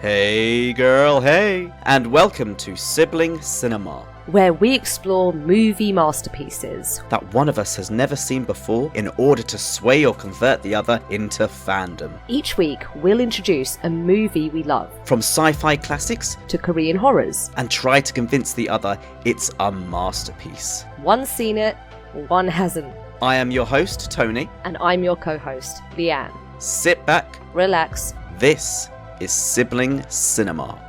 Hey girl, hey! And welcome to Sibling Cinema, where we explore movie masterpieces that one of us has never seen before in order to sway or convert the other into fandom. Each week, we'll introduce a movie we love, From sci-fi classics to Korean horrors, and try to convince the other it's a masterpiece. One's seen it, one hasn't. I am your host, Tony. And I'm your co-host, Leanne. Sit back, Relax. this is Sibling Cinema.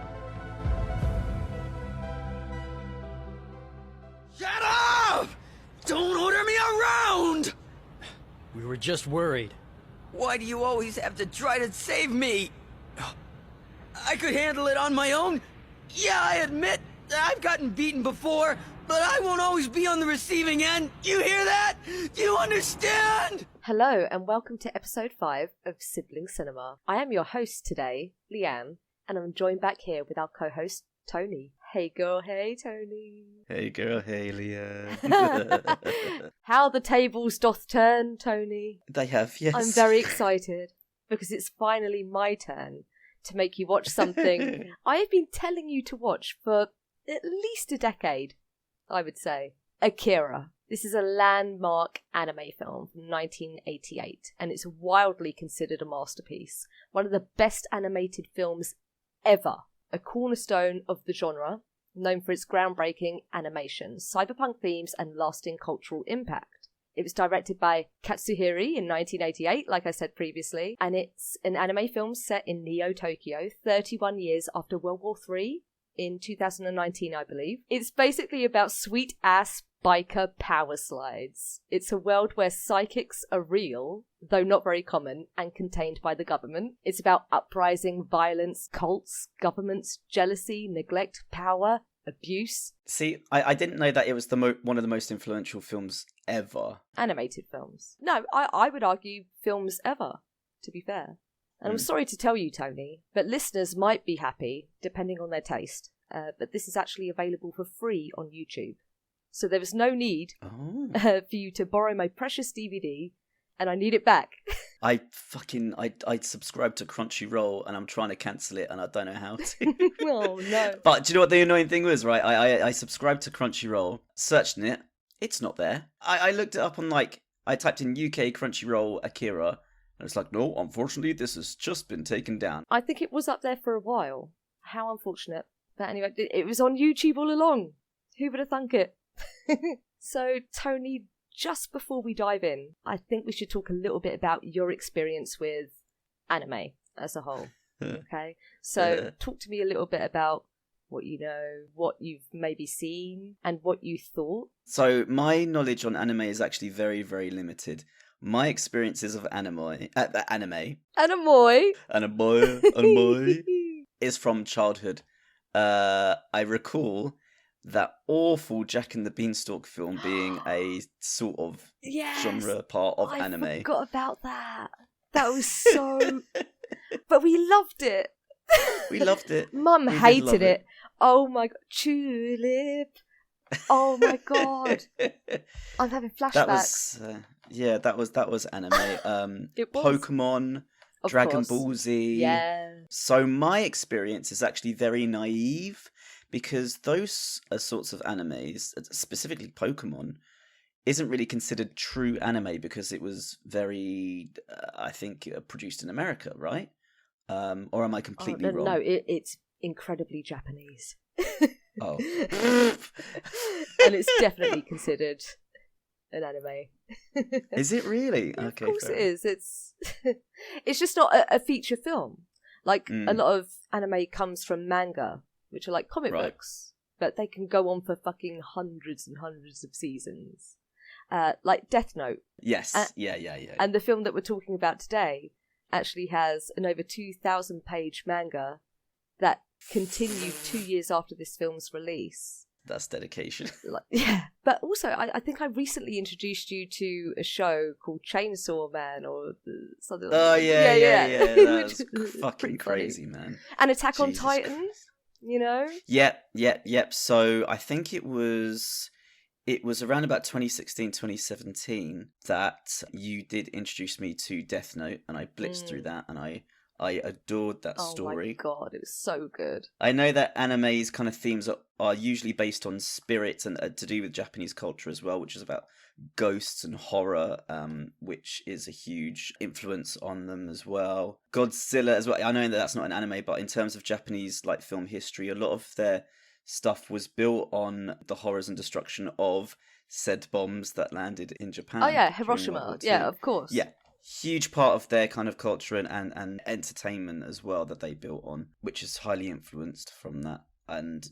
Shut up! Don't order me around! We were just worried. Why do you always have to try to save me? I could handle it on my own. Yeah, I admit I've gotten beaten before, but I won't always be on the receiving end. You hear that? Do you understand? Hello and welcome to episode 5 of Sibling Cinema. I am your host today, Leanne, and I'm joined back here with our co-host, Tony. Hey girl, hey Tony. Hey girl, hey Leanne. How the tables doth turn, Tony. They have, yes. I'm very excited because it's finally my turn to make you watch something I have been telling you to watch for at least a decade, I would say. Akira. This is a landmark anime film from 1988, and it's widely considered a masterpiece. One of the best animated films ever. A cornerstone of the genre, known for its groundbreaking animation, cyberpunk themes, and lasting cultural impact. It was directed by Katsuhiro in 1988, like I said previously, and it's an anime film set in Neo-Tokyo, 31 years after World War III, in 2019, I believe. It's basically about sweet-ass biker power slides. It's a world where psychics are real, though not very common, and contained by the government. It's about uprising, violence, cults, governments, jealousy, neglect, power, abuse. See, I didn't know that it was one of the most influential films ever. Animated films. No, I would argue films ever, to be fair. And I'm sorry to tell you, Tony, but listeners might be happy, depending on their taste, but this is actually available for free on YouTube. So there was no need for you to borrow my precious DVD, and I need it back. I subscribed to Crunchyroll, and I'm trying to cancel it, and I don't know how to. Oh, no. But do you know what the annoying thing was, right? I subscribed to Crunchyroll, searched in it, it's not there. I looked it up on, I typed in UK Crunchyroll Akira, and it's like, no, unfortunately, this has just been taken down. I think it was up there for a while. How unfortunate. But anyway, it was on YouTube all along. Who would have thunk it? So, Tony, just before we dive in, I think we should talk a little bit about your experience with anime as a whole. Okay? So, talk to me a little bit about what you know, what you've maybe seen, and what you thought. So, my knowledge on anime is actually very, very limited. My experiences of anime is from childhood. I recall that awful Jack and the Beanstalk film being a sort of genre part of anime. I forgot about that. That was so... But we loved it. We loved it. Mum hated it. Oh my god. Tulip. Oh my god. I'm having flashbacks. That was anime. It was. Pokemon, Of Dragon course. Ball Z. Yeah. So my experience is actually very naive, because those sorts of animes, specifically Pokemon, isn't really considered true anime because it was very, I think, produced in America, right? Or am I completely wrong? No, it's incredibly Japanese. Oh. And it's definitely considered an anime. Is it really? Yeah, Okay, of course fair it is. It's just not a feature film. A lot of anime comes from manga, which are like comic books, but they can go on for fucking hundreds and hundreds of seasons. Like Death Note. Yes, yeah. And the film that we're talking about today actually has an over 2,000-page manga that continued 2 years after this film's release. That's dedication. Yeah, but also I think I recently introduced you to a show called Chainsaw Man or something like that. Oh, yeah. That was fucking pretty crazy, funny. man. And Attack on Jesus Titan, Christ. you know? Yep. So I think it was around about 2016, 2017 that you did introduce me to Death Note, and I blitzed through that, and I I adored that Oh story. my god, it was so good. I know that anime's kind of themes are usually based on spirits and to do with Japanese culture as well, which is about ghosts and horror, which is a huge influence on them as well. Godzilla as well. I know that that's not an anime, but in terms of Japanese like film history, a lot of their stuff was built on the horrors and destruction of said bombs that landed in Japan. Oh yeah, during Hiroshima. World War II. Yeah, of course. Yeah. Huge part of their kind of culture and entertainment as well that they built on, which is highly influenced from that. And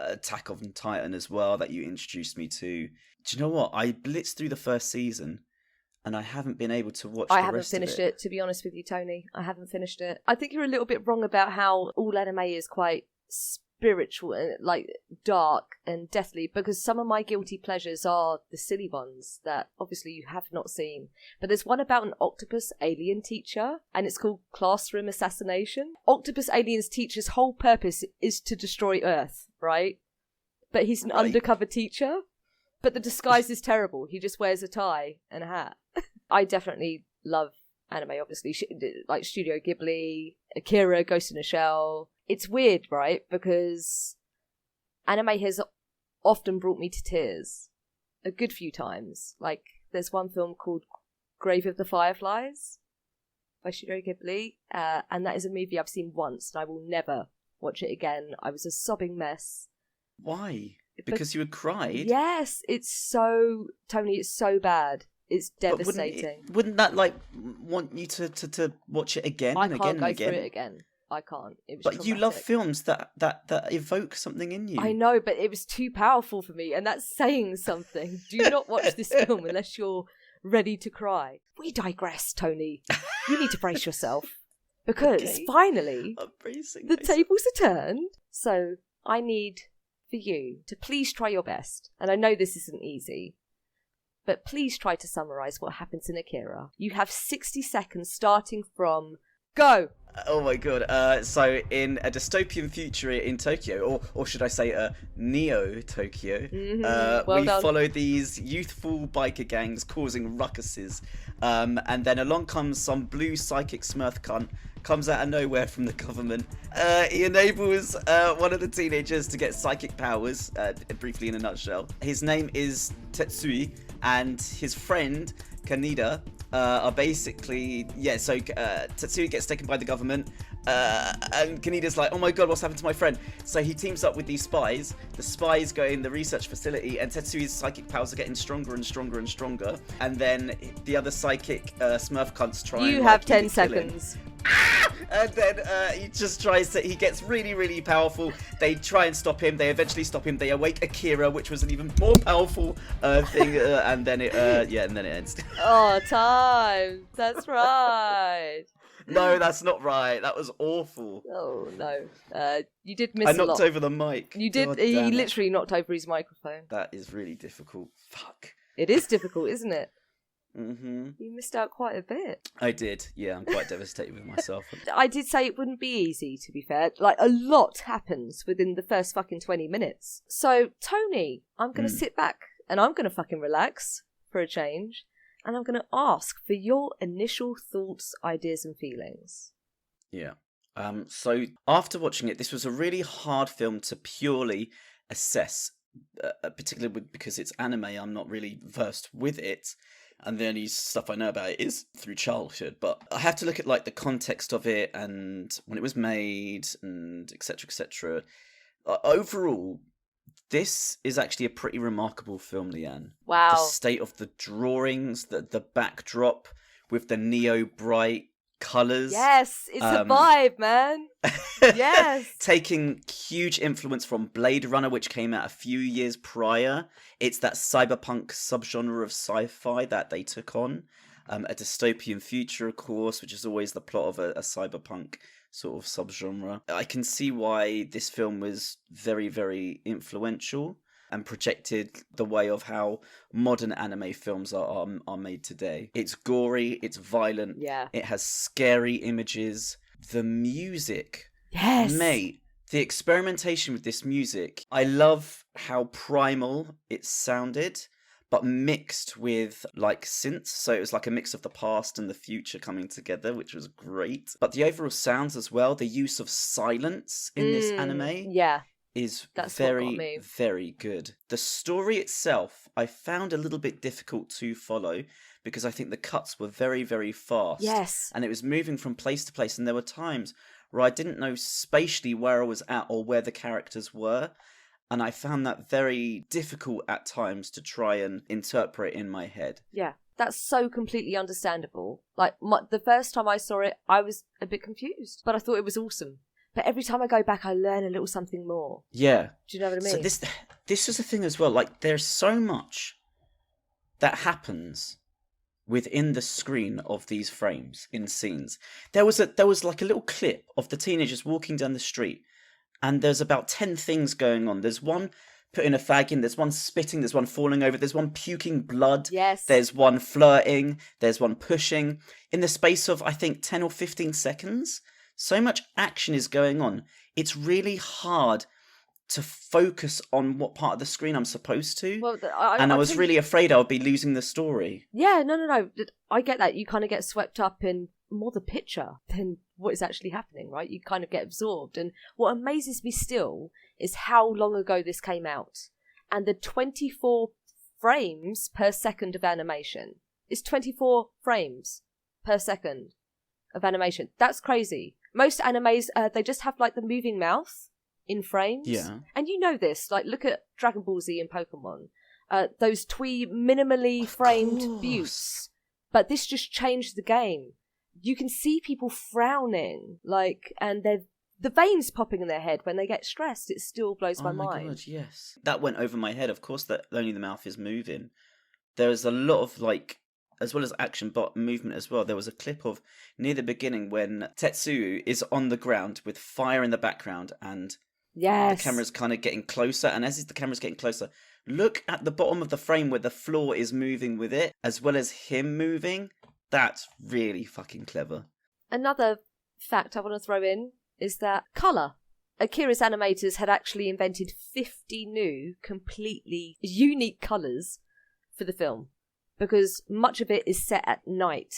Attack on Titan as well that you introduced me to. Do you know what? I blitzed through the first season and I haven't been able to watch the I haven't rest of finished it, to be honest with you, Tony. I haven't finished it. I think you're a little bit wrong about how all anime is quite spiritual and like dark and deathly, because some of my guilty pleasures are the silly ones that obviously you have not seen. But there's one about an octopus alien teacher and it's called Classroom Assassination. Octopus alien's teacher's whole purpose is to destroy Earth, right? But he's an undercover teacher. But the disguise is terrible. He just wears a tie and a hat. I definitely love anime, obviously, like Studio Ghibli, Akira, Ghost in a Shell. It's weird, right? Because anime has often brought me to tears a good few times. Like, there's one film called Grave of the Fireflies by Studio Ghibli, and that is a movie I've seen once, and I will never watch it again. I was a sobbing mess. Why? Because you had cried? Yes, it's so... Tony, it's so bad. It's devastating. Wouldn't that, like, want you to watch it again and again and again? I can't go through it again. I can't. It was But traumatic. you love films that evoke something in you. I know, but it was too powerful for me, and that's saying something. Do not watch this film unless you're ready to cry. We digress, Tony. You need to brace yourself. Because finally, the tables are turned. So I need for you to please try your best. And I know this isn't easy, but please try to summarise what happens in Akira. You have 60 seconds starting from go. Oh my god. So in a dystopian future in Tokyo, or should I say Neo-Tokyo, we follow these youthful biker gangs causing ruckuses. And then along comes some blue psychic smurf cunt, comes out of nowhere from the government. He enables one of the teenagers to get psychic powers, briefly in a nutshell. His name is Tetsui, and his friend, Kaneda, are basically... Yeah, so Tetsui gets taken by the government, and Kaneda's like, oh my god, what's happened to my friend? So he teams up with these spies. The spies go in the research facility, and Tetsui's psychic powers are getting stronger and stronger and stronger. And then the other psychic Smurf cunts try You and... have 10 seconds. And then he just tries to... He gets really, really powerful. They try and stop him. They eventually stop him. They awake Akira, which was an even more powerful thing. And then it... and then it ends. Oh, time. That's right. No, that's not right. That was awful. Oh, no. You did miss a lot. I knocked over the mic. You did. He literally knocked over his microphone. That is really difficult. Fuck. It is difficult, isn't it? Mm-hmm. You missed out quite a bit. I did. Yeah, I'm quite devastated with myself. I did say it wouldn't be easy, to be fair. Like, a lot happens within the first fucking 20 minutes. So, Tony, I'm going to sit back and I'm going to fucking relax for a change. And I'm going to ask for your initial thoughts, ideas and feelings. Yeah. So, after watching it, this was a really hard film to purely assess, particularly because it's anime. I'm not really versed with it. And the only stuff I know about it is through childhood. But I have to look at like the context of it and when it was made and etc. etc. Overall, this is actually a pretty remarkable film, Leanne. Wow. The state of the drawings, the backdrop with the neo-bright colours. Yes, it's a vibe, man. Yes. Taking huge influence from Blade Runner, which came out a few years prior. It's that cyberpunk subgenre of sci-fi that they took on. A dystopian future, of course, which is always the plot of a cyberpunk sort of subgenre. I can see why this film was very, very influential and projected the way of how modern anime films are made today. It's gory, it's violent, it has scary images. The music, mate, the experimentation with this music, I love how primal it sounded, but mixed with like synths. So it was like a mix of the past and the future coming together, which was great. But the overall sounds as well, the use of silence in this anime Yeah. is That's what got very, me. very good. The story itself, I found a little bit difficult to follow because I think the cuts were very, very fast. Yes. And it was moving from place to place. And there were times where I didn't know spatially where I was at or where the characters were. And I found that very difficult at times to try and interpret in my head. Yeah. That's so completely understandable. Like, the first time I saw it, I was a bit confused, but I thought it was awesome. But every time I go back, I learn a little something more. Yeah. Do you know what I mean? So this is the thing as well. Like, there's so much that happens within the screen of these frames in scenes. There was like a little clip of the teenagers walking down the street, and there's about 10 things going on. There's one putting a fag in, there's one spitting, there's one falling over, there's one puking blood. Yes. There's one flirting, there's one pushing. In the space of, I think, 10 or 15 seconds, so much action is going on. It's really hard to focus on what part of the screen I'm supposed to. Well, I was really afraid I would be losing the story. Yeah, no. I get that. You kind of get swept up in more the picture than what is actually happening, right? You kind of get absorbed. And what amazes me still is how long ago this came out. And the 24 frames per second of animation is 24 frames per second of animation. That's crazy. Most animes, they just have like the moving mouth in frames. Yeah. And you know this, like look at Dragon Ball Z and Pokemon. Those twee minimally framed views. But this just changed the game. You can see people frowning, like, and the veins popping in their head when they get stressed. It still blows my mind. God, yes. That went over my head. Of course, that only the mouth is moving. There is a lot of like, as well as action, but movement as well. There was a clip of near the beginning when Tetsuo is on the ground with fire in the background, and yes, the camera's kind of getting closer. And as the camera's getting closer, look at the bottom of the frame where the floor is moving with it, as well as him moving. That's really fucking clever. Another fact I want to throw in is that colour. Akira's animators had actually invented 50 new, completely unique colours for the film, because much of it is set at night,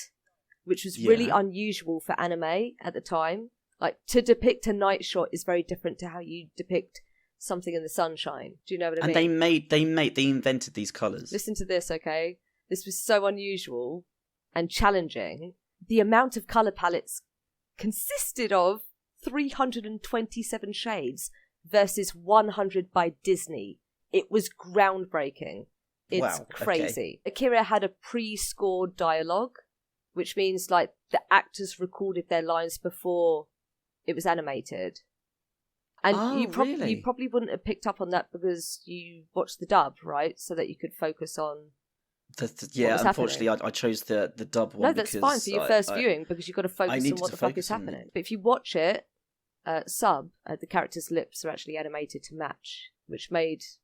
which was really unusual for anime at the time. Like, to depict a night shot is very different to how you depict something in the sunshine. Do you know what I mean? And they invented these colours. Listen to this, okay? This was so unusual and challenging. The amount of colour palettes consisted of 327 shades versus 100 by Disney. It was groundbreaking. It's crazy. Okay. Akira had a pre-scored dialogue, which means like the actors recorded their lines before it was animated. And you probably wouldn't have picked up on that because you watched the dub, right? So that you could focus on unfortunately I chose the dub one. No, that's fine for your first viewing because you've got to focus on what the fuck is happening. But if you watch it the characters' lips are actually animated to match, which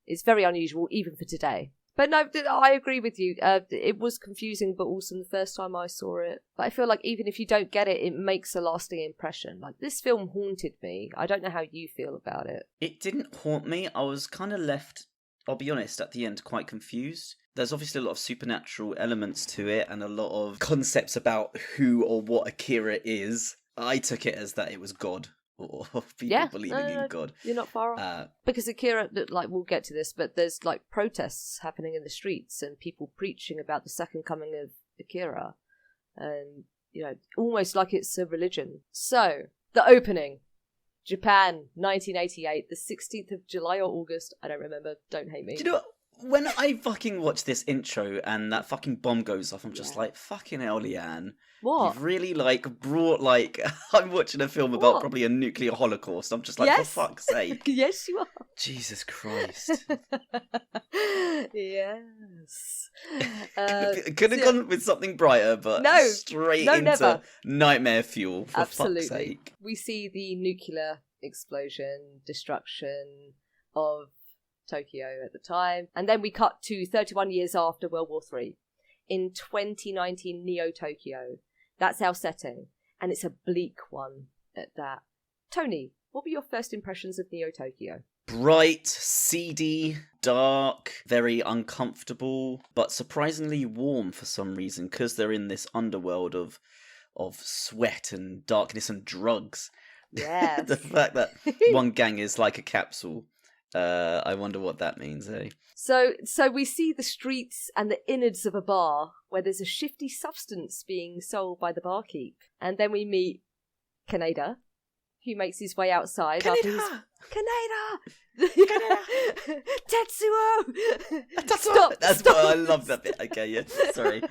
it's very unusual even for today. But no, I agree with you. It was confusing but awesome the first time I saw it. But I feel like even if you don't get it, it makes a lasting impression. Like, this film haunted me. I don't know how you feel about it. It didn't haunt me. I was kind of left, I'll be honest, at the end quite confused. There's obviously a lot of supernatural elements to it and a lot of concepts about who or what Akira is. I took it as that it was God. Or people believing in God. You're not far off. Because Akira, like, we'll get to this, but there's like protests happening in the streets and people preaching about the second coming of Akira, and almost like it's a religion. So the opening, Japan, 1988, the 16th of July or August, I don't remember. Don't hate me. Do you know what? When I fucking watch this intro and that fucking bomb goes off, I'm just like, fucking hell, Leanne. What? You've really, brought, I'm watching a film about probably a nuclear holocaust. I'm just like, yes. For fuck's sake. Yes, you are. Jesus Christ. Yes. Could have gone with something brighter, but straight into never. nightmare fuel, for Absolutely. Fuck's sake. We see the nuclear explosion, destruction of Tokyo at the time, and then we cut to 31 years after World War III in 2019 Neo-Tokyo. That's our setting, and it's a bleak one at that. Tony, what were your first impressions of Neo-Tokyo? bright, seedy, dark, very uncomfortable, but surprisingly warm for some reason, because they're in this underworld of sweat and darkness and drugs. Yes. The fact that one gang is like a capsule, I wonder what that means, eh? So we see the streets and the innards of a bar where there's a shifty substance being sold by the barkeep. And then we meet Kaneda, who makes his way outside after he's... Kaneda! Tetsuo! Stop! That's what I love that bit. Okay, yeah, sorry.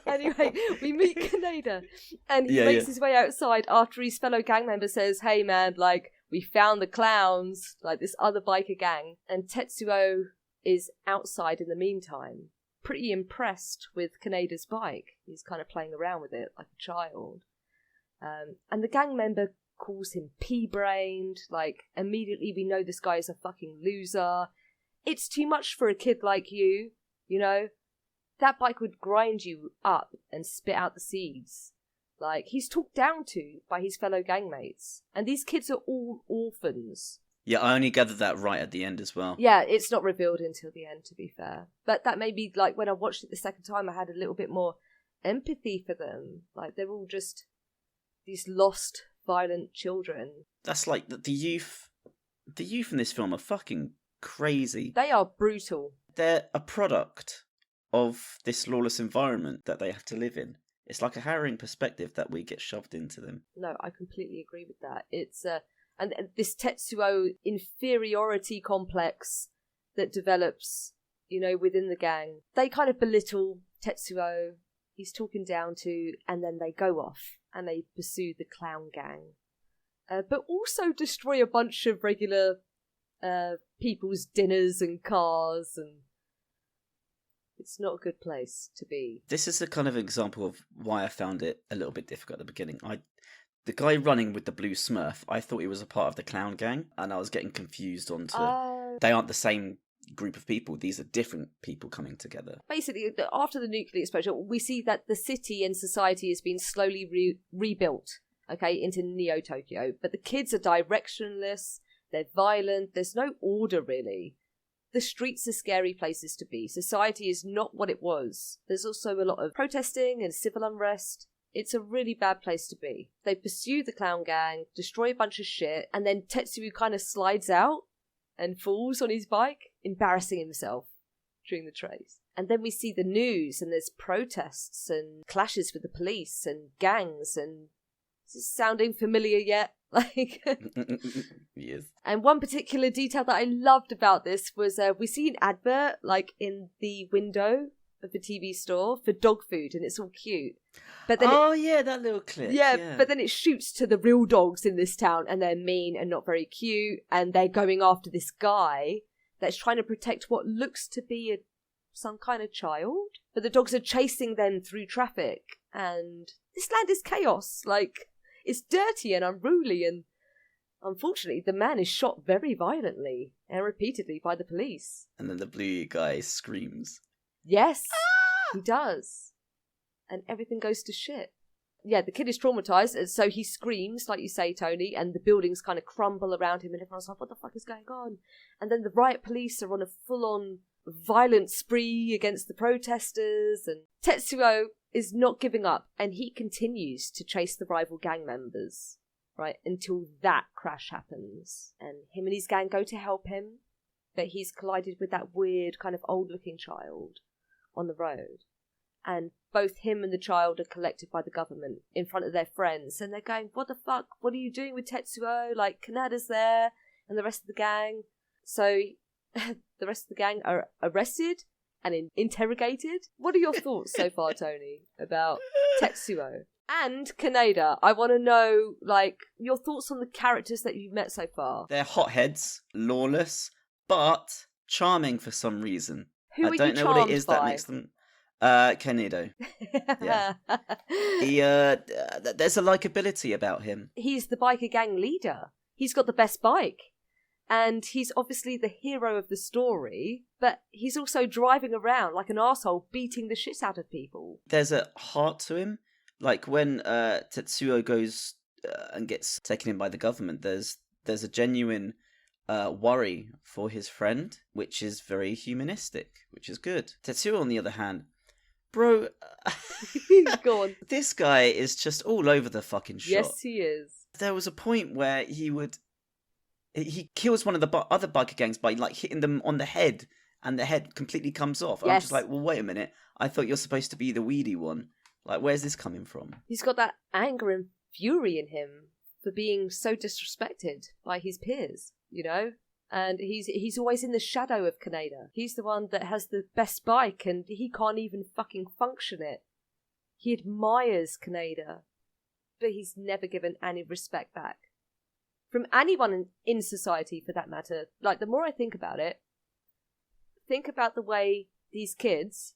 Anyway, we meet Kaneda, and he makes his way outside after his fellow gang member says, "Hey man, like, we found the clowns, like this other biker gang." And Tetsuo is outside in the meantime, pretty impressed with Kaneda's bike. He's kind of playing around with it like a child. And the gang member calls him pea-brained, like, immediately we know this guy is a fucking loser. It's too much for a kid like you, you know? That bike would grind you up and spit out the seeds. Like, he's talked down to by his fellow gangmates. And these kids are all orphans. Yeah, I only gathered that right at the end as well. Yeah, it's not revealed until the end, to be fair. But that made me, like, when I watched it the second time, I had a little bit more empathy for them. Like, they're all just these lost, violent children. That's like the youth in this film are fucking crazy. They are brutal. They're a product of this lawless environment that they have to live in. It's like a harrowing perspective that we get shoved into them. No, I completely agree with that. It's and this Tetsuo inferiority complex that develops, you know, within the gang. They kind of belittle Tetsuo. He's talking down to, and then they go off and they pursue the clown gang, but also destroy a bunch of regular people's dinners and cars, and it's not a good place to be. This is the kind of example of why I found it a little bit difficult at the beginning. The guy running with the blue Smurf, I thought he was a part of the clown gang, and I was getting confused onto they aren't the same group of people. These are different people coming together. Basically, after the nuclear explosion, we see that the city and society has been slowly rebuilt, okay, into Neo-Tokyo. But the kids are directionless, they're violent, there's no order really. The streets are scary places to be. Society is not what it was. There's also a lot of protesting and civil unrest. It's a really bad place to be. They pursue the clown gang, destroy a bunch of shit, and then Tetsuo kind of slides out and falls on his bike, embarrassing himself during the chase. And then we see the news, and there's protests and clashes with the police and gangs, and is this sounding familiar yet? Like, yes. And one particular detail that I loved about this was we see an advert, like, in the window of the TV store for dog food, and it's all cute. But then yeah, that little clip. Yeah, but then it shoots to the real dogs in this town, and they're mean and not very cute, and they're going after this guy that's trying to protect what looks to be some kind of child. But the dogs are chasing them through traffic, and this land is chaos. Like, it's dirty and unruly, and unfortunately, the man is shot very violently and repeatedly by the police. And then the blue guy screams. Yes, he does. And everything goes to shit. Yeah, the kid is traumatized, and so he screams, like you say, Tony, and the buildings kind of crumble around him, and everyone's like, what the fuck is going on? And then the riot police are on a full-on violent spree against the protesters, and Tetsuo is not giving up, and he continues to chase the rival gang members, right, until that crash happens. And him and his gang go to help him, but he's collided with that weird kind of old-looking child on the road. And both him and the child are collected by the government in front of their friends. And they're going, what the fuck? What are you doing with Tetsuo? Like, Kanada's there and the rest of the gang. So the rest of the gang are arrested and interrogated. What are your thoughts so far, Tony, about Tetsuo? And Kaneda, I want to know, like, your thoughts on the characters that you've met so far. They're hotheads, lawless, but charming for some reason. Who I don't know what it is that makes them... Kaneda. Yeah. He, there's a likability about him. He's the biker gang leader. He's got the best bike. And he's obviously the hero of the story, but he's also driving around like an arsehole, beating the shit out of people. There's a heart to him. Like when Tetsuo goes and gets taken in by the government, there's a genuine worry for his friend, which is very humanistic, which is good. Tetsuo, on the other hand, bro, Go on. this guy is just all over the fucking shop. Yes, he is. There was a point where he kills one of the other biker gangs by like hitting them on the head, and the head completely comes off. Yes. I'm just like, well, wait a minute. I thought you're supposed to be the weedy one. Like, where's this coming from? He's got that anger and fury in him for being so disrespected by his peers, you know? And he's always in the shadow of Kaneda. He's the one that has the best bike and he can't even fucking function it. He admires Kaneda, but he's never given any respect back. From anyone in society, for that matter. Like, the more I think about it, think about the way these kids,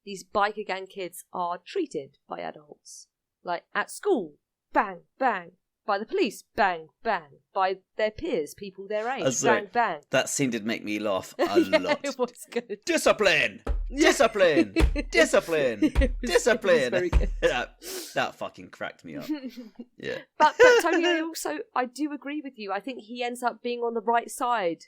these biker gang kids, are treated by adults. Like, at school, bang, bang. By the police, bang, bang. By their peers, people their age, bang, bang. That scene did make me laugh a lot. It was good. Discipline! Discipline! Discipline! Discipline! It was very good. that fucking cracked me up. Yeah. But Tony, I do agree with you. I think he ends up being on the right side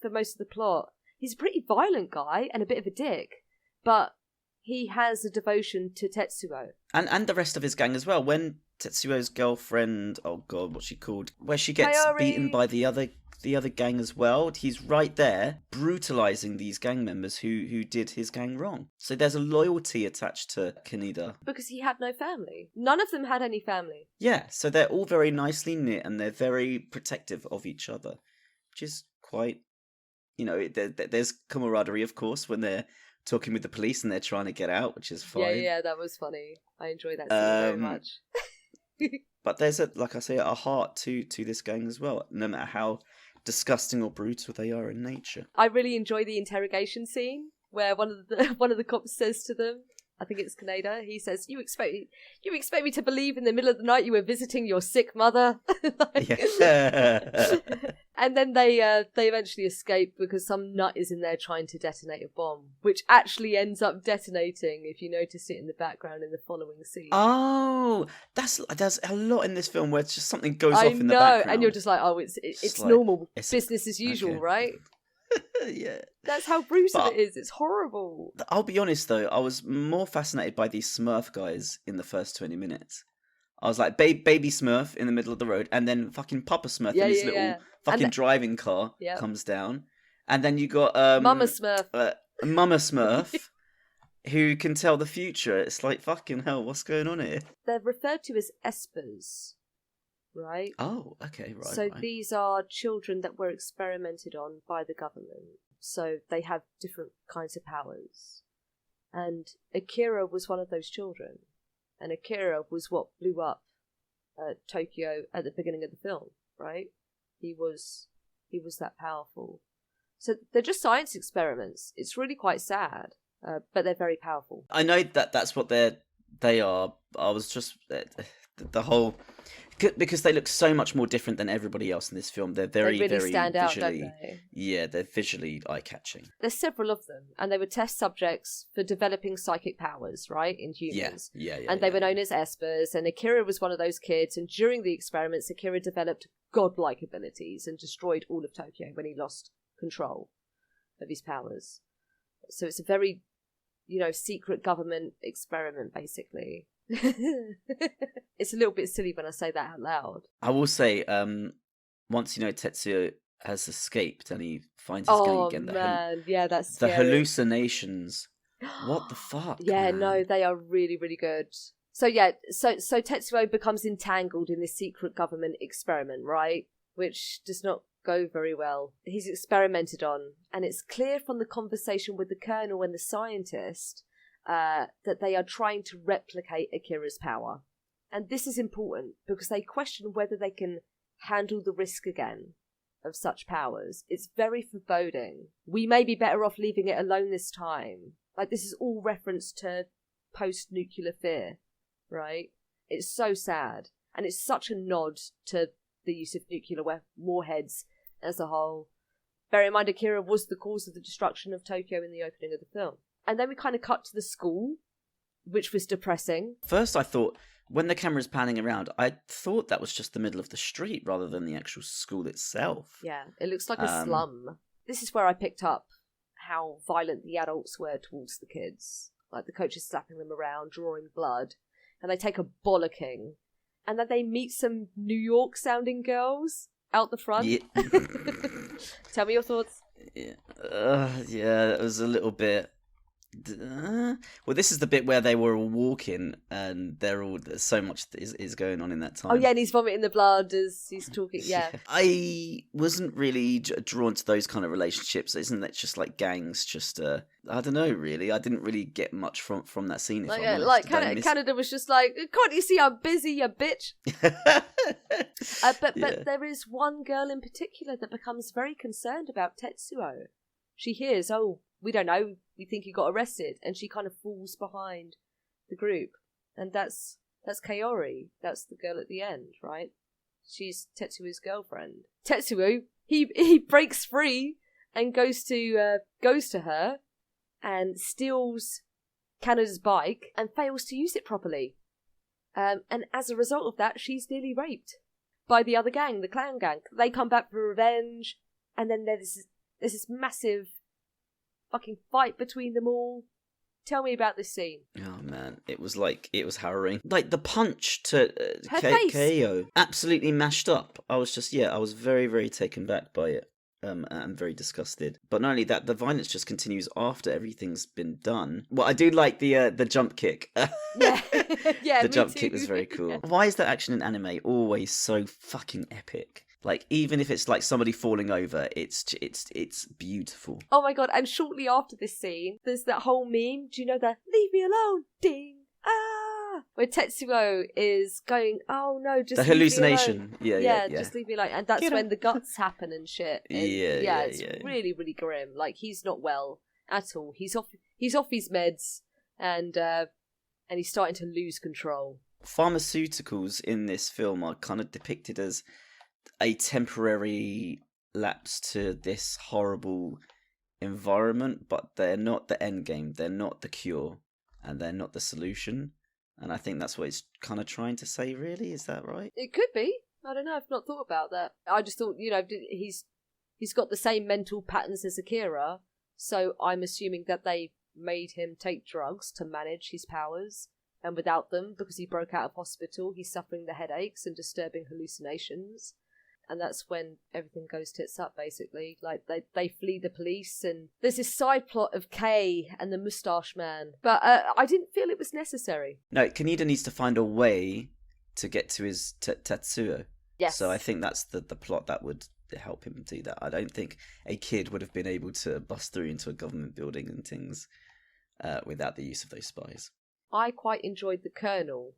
for most of the plot. He's a pretty violent guy and a bit of a dick, but he has a devotion to Tetsuo. And the rest of his gang as well. When Tetsuo's girlfriend, oh god, what's she called? Where she gets Kaori. beaten by the other gang as well. He's right there brutalizing these gang members who did his gang wrong. So there's a loyalty attached to Kaneda. Because he had no family. None of them had any family. Yeah, so they're all very nicely knit and they're very protective of each other, which is quite, you know, there's camaraderie, of course, when they're talking with the police and they're trying to get out, which is fine. Yeah, that was funny. I enjoyed that scene very much. But there's like I say, a heart to this gang as well, no matter how disgusting or brutal they are in nature. I really enjoy the interrogation scene where one of the cops says to them, I think it's Kaneda, he says, you expect me to believe in the middle of the night you were visiting your sick mother? Yeah. And then they eventually escape because some nut is in there trying to detonate a bomb, which actually ends up detonating, if you notice it in the background in the following scene. Oh, there's a lot in this film where it's just something goes off in the background. And you're just like, oh, it's like, normal, it's business as usual, okay. right? Yeah. That's how brutal it is. It's horrible. I'll be honest though, I was more fascinated by these Smurf guys in the first 20 minutes. I was like, baby Smurf in the middle of the road, and then fucking Papa Smurf in his little fucking driving car comes down. And then you got Mama Smurf. Mama Smurf, who can tell the future. It's like, fucking hell, what's going on here? They're referred to as espers, right? Oh, okay, right. So these are children that were experimented on by the government. So they have different kinds of powers. And Akira was one of those children. And Akira was what blew up Tokyo at the beginning of the film, right? He was that powerful. So they're just science experiments. It's really quite sad, but they're very powerful. I know that's what they are. I was just the whole, because they look so much more different than everybody else in this film. They're very, they really very stand out, visually, don't they? Yeah, they're visually eye-catching. There's several of them, and they were test subjects for developing psychic powers, right, in humans. Yeah. And they were known as espers, and Akira was one of those kids, and during the experiments, Akira developed godlike abilities and destroyed all of Tokyo when he lost control of his powers. So it's a very, secret government experiment, basically. It's a little bit silly when I say that out loud. I will say, once Tetsuo has escaped and he finds his gang again, that's the scary. hallucinations. What the fuck? Yeah, man? no, they are really, really good. So so Tetsuo becomes entangled in this secret government experiment, right? Which does not go very well. He's experimented on, and it's clear from the conversation with the colonel and the scientist that they are trying to replicate Akira's power. And this is important because they question whether they can handle the risk again of such powers. It's very foreboding. We may be better off leaving it alone this time. Like, this is all reference to post-nuclear fear, right? It's so sad. And it's such a nod to the use of nuclear warheads as a whole. Bear in mind, Akira was the cause of the destruction of Tokyo in the opening of the film. And then we kind of cut to the school, which was depressing. First, I thought when the camera's panning around, I thought that was just the middle of the street rather than the actual school itself. Yeah, it looks like a slum. This is where I picked up how violent the adults were towards the kids. Like, the coach is slapping them around, drawing blood, and they take a bollocking. And then they meet some New York-sounding girls out the front. Yeah. Tell me your thoughts. Yeah, it was a little bit. Well, this is the bit where they were all walking, and there's so much that is going on in that time. Oh yeah, and he's vomiting the blood as he's talking. Yeah, I wasn't really drawn to those kind of relationships. Isn't that just like gangs? Just I don't know. Really, I didn't really get much from that scene. Canada was just like, can't you see I'm busy, you bitch? But there is one girl in particular that becomes very concerned about Tetsuo. She hears, "Oh, we don't know, we think you got arrested," and she kind of falls behind the group. And that's Kaori. That's the girl at the end, right? She's Tetsuo's girlfriend. Tetsuo, he breaks free and goes to her and steals Kanada's bike and fails to use it properly. And as a result of that, she's nearly raped by the other gang, the clown gang. They come back for revenge, and then there's this massive fucking fight between them all. Tell me about this scene. Oh man, it was harrowing. Like the punch to her face. KO, absolutely mashed up. I was very, very taken back by it. And very disgusted. But not only that, the violence just continues after everything's been done. Well, I do like the jump kick. Yeah, the jump kick was very cool. Yeah. Why is that action in anime always so fucking epic? Like, even if it's like somebody falling over, it's beautiful. Oh my god! And shortly after this scene, there's that whole meme. Do you know the "Leave me alone"? Ding! Ah! Where Tetsuo is going, "Oh no, just the hallucination." Yeah, just leave me alone. And that's when the guts happen and shit. And it's yeah. really, really grim. Like, he's not well at all. He's off his meds, and he's starting to lose control. Pharmaceuticals in this film are kind of depicted as a temporary lapse to this horrible environment, but they're not the end game. They're not the cure, and they're not the solution. And I think that's what it's kind of trying to say, really. Is that right? It could be. I don't know. I've not thought about that. I just thought, he's got the same mental patterns as Akira, so I'm assuming that they made him take drugs to manage his powers, and without them, because he broke out of hospital, he's suffering the headaches and disturbing hallucinations. And that's when everything goes tits up, basically. Like, they flee the police, and there's this side plot of Kay and the moustache man. But I didn't feel it was necessary. No, Kaneda needs to find a way to get to his Tetsuo. Yes. So I think that's the plot that would help him do that. I don't think a kid would have been able to bust through into a government building and things without the use of those spies. I quite enjoyed the Colonel,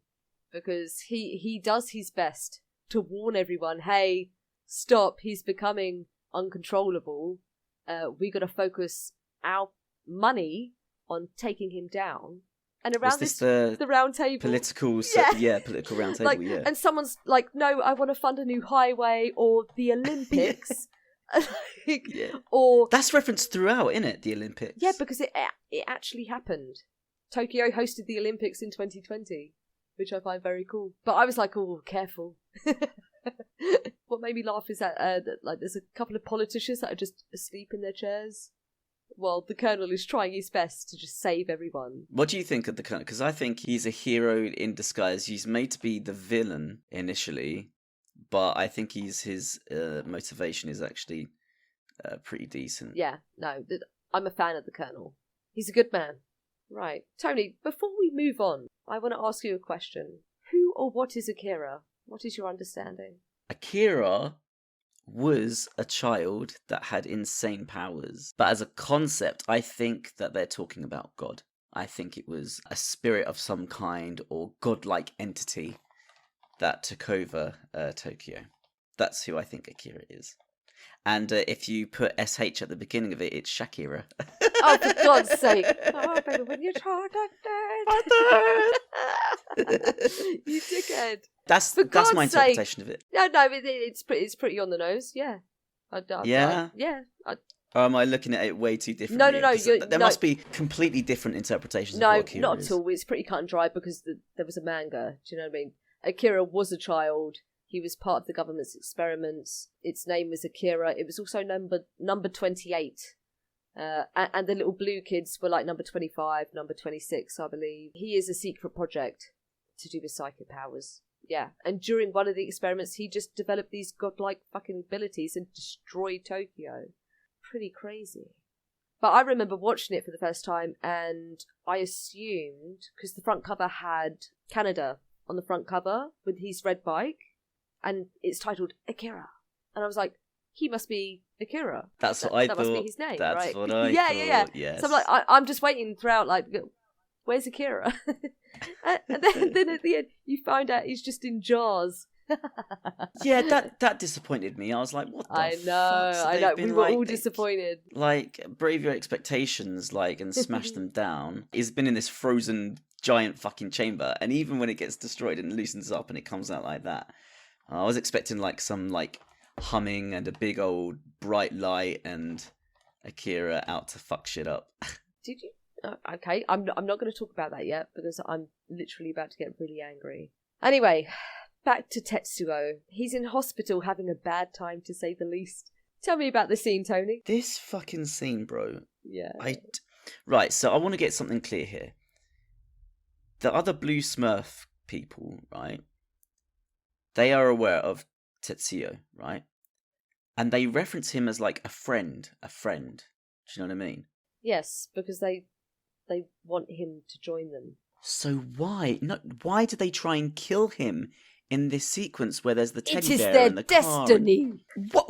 because he does his best to warn everyone, hey, stop, he's becoming uncontrollable. We got to focus our money on taking him down. And around the round table, political round table, like, and someone's like, no, I want to fund a new highway or the Olympics. Or that's referenced throughout, isn't it? The Olympics. Yeah, because it actually happened. Tokyo hosted the Olympics in 2020, which I find very cool. But I was like, oh, careful. What made me laugh is that like there's a couple of politicians that are just asleep in their chairs while the Colonel is trying his best to just save everyone. What do you think of the Colonel? Because I think he's a hero in disguise. He's made to be the villain initially, but I think his motivation is actually pretty decent. Yeah, no, I'm a fan of the Colonel. He's a good man. Right. Tony, before we move on, I want to ask you a question. Who or what is Akira? What is your understanding? Akira was a child that had insane powers. But as a concept, I think that they're talking about God. I think it was a spirit of some kind or godlike entity that took over Tokyo. That's who I think Akira is. And if you put SH at the beginning of it, it's Shakira. Oh, for God's sake. Oh, baby, when you're tired, you dickhead. That's my interpretation of it. No, it's pretty on the nose, yeah. Or am I looking at it way too differently? No. There must be completely different interpretations of No, what Akira not is. at all. It's pretty cut and dry because there was a manga. Do you know what I mean? Akira was a child. He was part of the government's experiments. Its name was Akira. It was also number 28. And the little blue kids were like number 25, number 26, I believe. He is a secret project to do with psychic powers. Yeah. And during one of the experiments, he just developed these godlike fucking abilities and destroyed Tokyo. Pretty crazy. But I remember watching it for the first time, and I assumed, because the front cover had Canada on the front cover with his red bike, and it's titled Akira. And I was like, he must be Akira. That's what I thought. That must be his name, That's right? what I yeah, thought, yes. So I'm like, I'm just waiting throughout, like, where's Akira? and then at the end, you find out he's just in jars. Yeah, that disappointed me. I was like, what the I know. fuck? So We were all disappointed. Like, brave your expectations, like, and smash them down. He's been in this frozen giant fucking chamber, and even when it gets destroyed and loosens up and it comes out like that, I was expecting like some like humming and a big old bright light and Akira out to fuck shit up. Did you? Okay, I'm not going to talk about that yet because I'm literally about to get really angry. Anyway, back to Tetsuo. He's in hospital having a bad time, to say the least. Tell me about the scene, Tony. This fucking scene, bro. Yeah. Right, so I want to get something clear here. The other Blue Smurf people, right? They are aware of Tetsuo, right? And they reference him as like a friend. Do you know what I mean? Yes, because they want him to join them. So why do they try and kill him in this sequence where there's the teddy it is bear their in the car? destiny. What?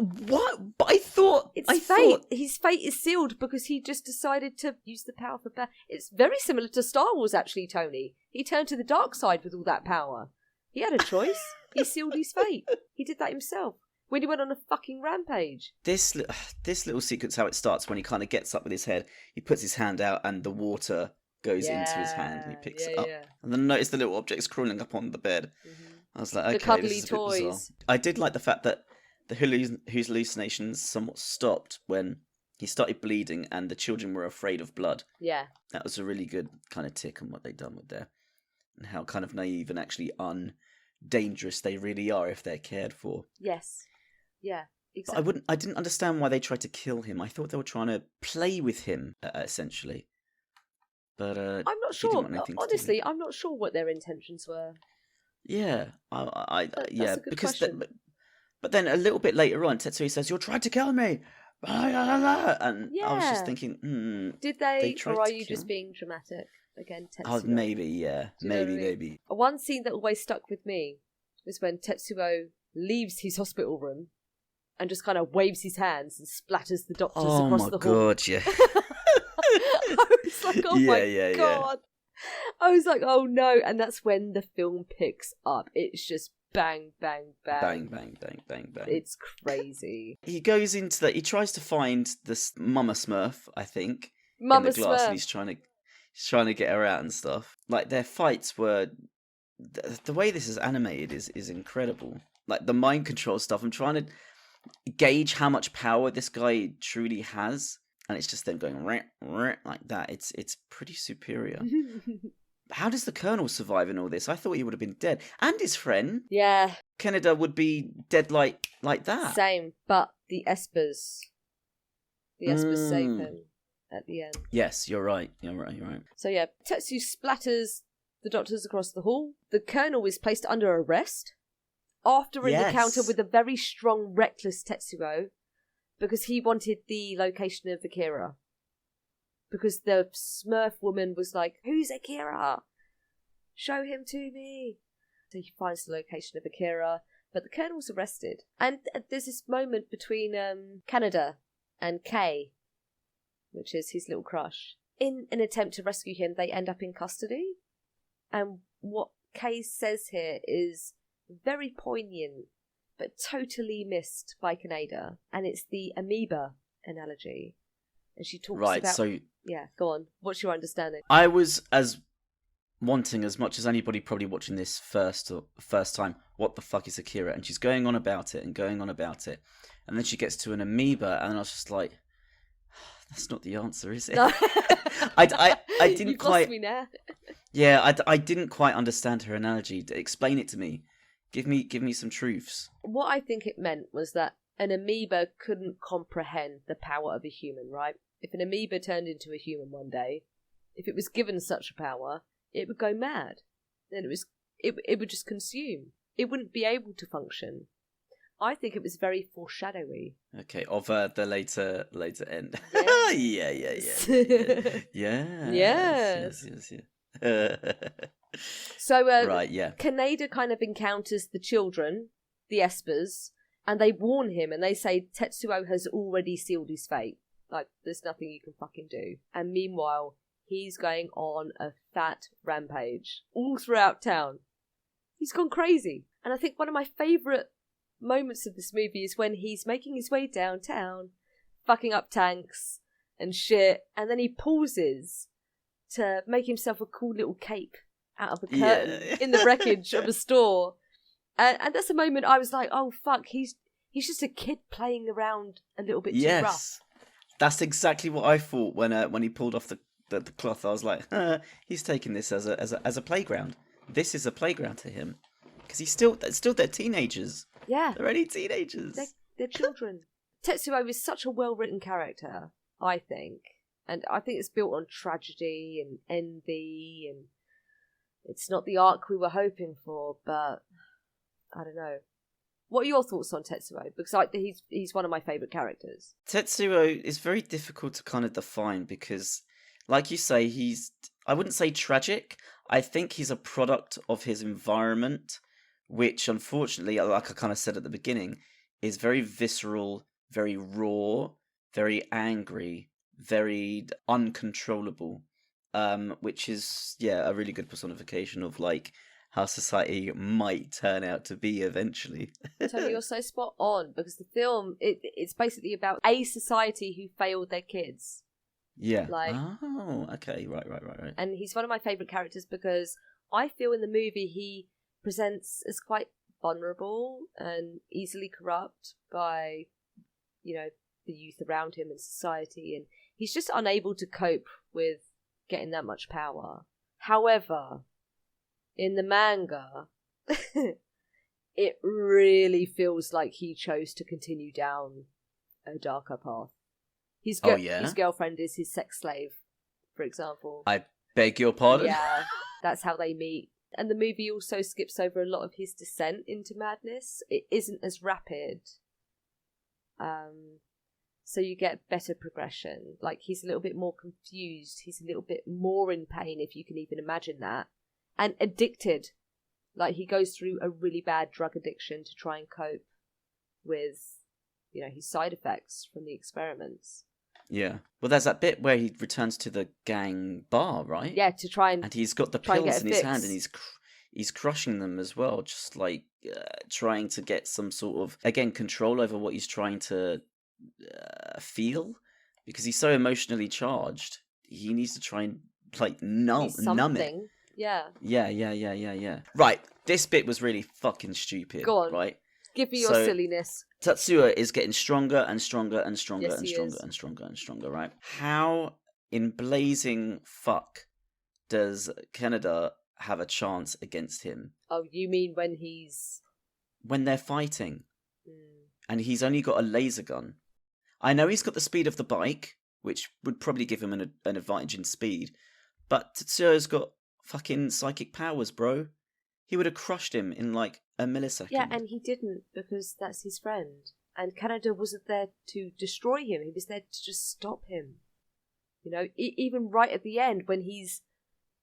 But I thought His fate is sealed because he just decided to use the power for bad. It's very similar to Star Wars, actually, Tony. He turned to the dark side with all that power. He had a choice. He sealed his fate. He did that himself when he went on a fucking rampage. This little sequence, how it starts when he kind of gets up with his head, he puts his hand out and the water goes into his hand and he picks it up. Yeah. And then notice the little objects crawling up on the bed. Mm-hmm. I was like, okay, the cuddly this is toys. A bit bizarre. I did like the fact that the hallucinations somewhat stopped when he started bleeding and the children were afraid of blood. Yeah. That was a really good kind of tick on what they'd done with there. And how kind of naive and actually dangerous they really are if they're cared for. Yes. Yeah, exactly. But I didn't understand why they tried to kill him. I thought they were trying to play with him, essentially. But I'm not sure. Honestly, I'm not sure what their intentions were. Yeah, that's a good question. But then a little bit later on, Tetsuo says, "You're trying to kill me," and yeah. I was just thinking, did they or are you just being dramatic again, Tetsuo? Oh, maybe, yeah, maybe. One scene that always stuck with me was when Tetsuo leaves his hospital room and just kind of waves his hands and splatters the doctors across the hall. Oh my god, yeah. I was like, oh my god. I was like, oh no. And that's when the film picks up. It's just bang, bang, bang. Bang, bang, bang, bang, bang. It's crazy. He goes into that. He tries to find this Mama Smurf, I think, Mama in the glass, Smurf. and he's trying to get her out and stuff. Like, their fights were... The way this is animated is incredible. Like, the mind control stuff. I'm trying to gauge how much power this guy truly has. And it's just them going like that. It's pretty superior. How does the Colonel survive in all this? I thought he would have been dead. And his friend. Yeah. Canada would be dead like that. Same, but the Espers. The Espers save him at the end. Yes, you're right. You're right. So yeah, Tetsu splatters the doctors across the hall. The Colonel is placed under arrest after an encounter with a very strong, reckless Tetsuo. Because he wanted the location of Akira. Because the Smurf woman was like, who's Akira? Show him to me. So he finds the location of Akira. But the Colonel's arrested. And there's this moment between Canada and Kay, which is his little crush. In an attempt to rescue him, they end up in custody. And what Kay says here is very poignant, but totally missed by Kaneda. And it's the amoeba analogy. And she talks about... so... Yeah, go on. What's your understanding? I was as wanting as much as anybody probably watching this first time, what the fuck is Akira? And she's going on about it. And then she gets to an amoeba, and I was just like, That's not the answer, is it? No. I didn't You've quite. lost me now. Yeah, I didn't quite understand her analogy. Explain it to me. Give me some truths. What I think it meant was that an amoeba couldn't comprehend the power of a human, right? If an amoeba turned into a human one day, if it was given such a power, it would go mad. Then it would just consume. It wouldn't be able to function. I think it was very foreshadowy. Okay, of the later end. Yes. Yeah. Yes. Yes. So, right, yeah. Kaneda kind of encounters the children, the Espers, and they warn him and they say Tetsuo has already sealed his fate. Like, there's nothing you can fucking do. And meanwhile, he's going on a fat rampage all throughout town. He's gone crazy. And I think one of my favourite moments of this movie is when he's making his way downtown, fucking up tanks and shit, and then he pauses to make himself a cool little cape out of a curtain in the wreckage of a store. And that's a moment I was like, oh fuck, he's just a kid playing around a little bit too rough. That's exactly what I thought when he pulled off the cloth. I was like, he's taking this as a playground. This is a playground to him because they're teenagers. Yeah, they're only teenagers. They're children. Tetsuo is such a well-written character, I think, and I think it's built on tragedy and envy, and it's not the arc we were hoping for, but I don't know. What are your thoughts on Tetsuo? Because he's one of my favourite characters. Tetsuo is very difficult to kind of define because, like you say, I wouldn't say tragic. I think he's a product of his environment, which unfortunately, like I kind of said at the beginning, is very visceral, very raw, very angry, very uncontrollable, which is, a really good personification of like how society might turn out to be eventually. Tony, you're so spot on, because the film, it's basically about a society who failed their kids. Yeah. Like, oh, okay. Right. And he's one of my favourite characters because I feel in the movie he presents as quite vulnerable and easily corrupt by, the youth around him and society, and he's just unable to cope with getting that much power. However, in the manga, it really feels like he chose to continue down a darker path. His girlfriend is his sex slave, for example. I beg your pardon? Yeah, that's how they meet. And the movie also skips over a lot of his descent into madness. It isn't as rapid. So you get better progression. Like, he's a little bit more confused. He's a little bit more in pain, if you can even imagine that. And addicted. Like, he goes through a really bad drug addiction to try and cope with, his side effects from the experiments. Yeah. Well, there's that bit where he returns to the gang bar, right? Yeah, to try and... And he's got the pills in his hand and he's crushing them as well, just like trying to get some sort of, again, control over what he's trying to feel, because he's so emotionally charged. He needs to try and like numb it. Yeah. Right, this bit was really fucking stupid. Go on. Right? Give me your silliness. Tetsuo is getting stronger and stronger and stronger yes, and stronger and stronger and stronger, right? How in blazing fuck does Kaneda have a chance against him? Oh, you mean when they're fighting. And he's only got a laser gun. I know he's got the speed of the bike, which would probably give him an advantage in speed, but Tetsuo's got fucking psychic powers, bro. He would have crushed him in like a millisecond. Yeah, and he didn't, because that's his friend. And Kaneda wasn't there to destroy him. He was there to just stop him. Even right at the end when he's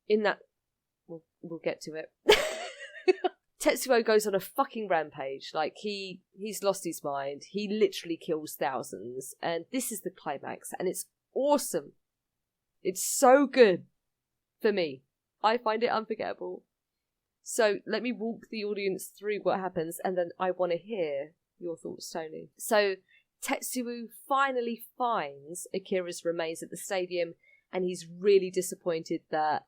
in that... We'll get to it. Tetsuo goes on a fucking rampage. Like, he's lost his mind. He literally kills thousands. And this is the climax. And it's awesome. It's so good for me. I find it unforgettable. So let me walk the audience through what happens, and then I want to hear your thoughts, Tony. So Tetsuo finally finds Akira's remains at the stadium, and he's really disappointed that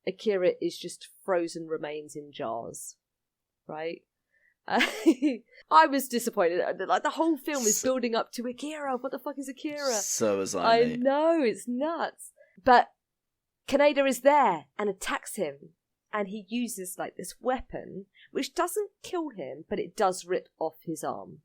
Akira is just frozen remains in jars, right? I was disappointed. Like, the whole film is building up to Akira. What the fuck is Akira? So was I, mate. know, it's nuts. But Kaneda is there and attacks him. And he uses, like, this weapon, which doesn't kill him, but it does rip off his arm.